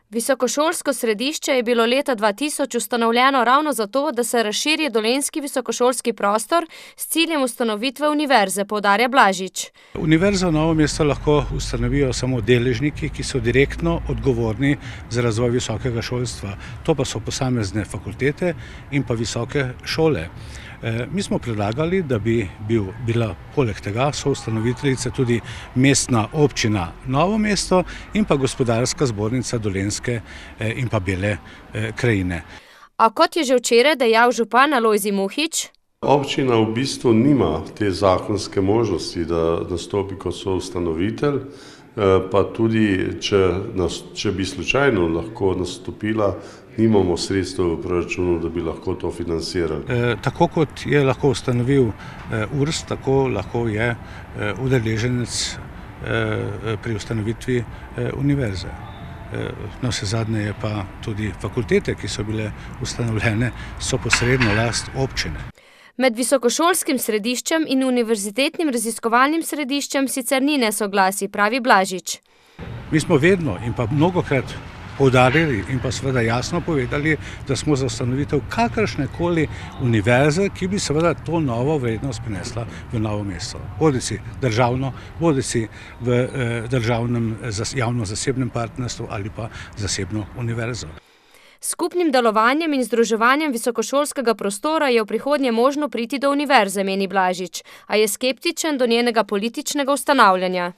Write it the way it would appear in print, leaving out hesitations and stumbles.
Visokošolsko središče je bilo leta 2000 ustanovljeno ravno zato, da se razširi dolenjski visokošolski prostor s ciljem ustanovitve univerze, poudarja Blažič. Univerzo Novo mesto lahko ustanovijo samo deležniki, ki so direktno odgovorni za razvoj visokega šolstva. To pa so posamezne fakultete in pa visoke šole. Mi smo predlagali, da bi bila poleg tega soustanoviteljica tudi mestna občina Novo mesto in pa gospodarska zbornica Dolenjske in pa Bele krajine. A kot je že včeraj dejal župan Alojzij Muhič, občina v bistvu nima te zakonske možnosti, da nastopi kot soustanovitelj, pa tudi, če bi slučajno lahko nastopila, nimamo sredstev v proračunu, da bi lahko to financirali. Tako kot je lahko ustanovil URSS, tako lahko je udeleženec pri ustanovitvi univerze. Navsezadnje je pa tudi fakultete, ki so bile ustanovljene, so posredno last občine. Med visokošolskim središčem in univerzitetnim raziskovalnim središčem sicer ni nesoglasij, pravi Blažič. Mi smo vedno in pa mnogokrat poudarili in pa seveda jasno povedali, da smo za ustanovitev kakršnekoli univerze, ki bi seveda to novo vrednost prinesla v Novo mesto. Bodisi državno, bodisi v državnem javno-zasebnem partnerstvu ali pa zasebno univerzo. S skupnim delovanjem in združevanjem visokošolskega prostora je v prihodnje možno priti do univerze, meni Blažič, a je skeptičen do njenega političnega ustanavljanja.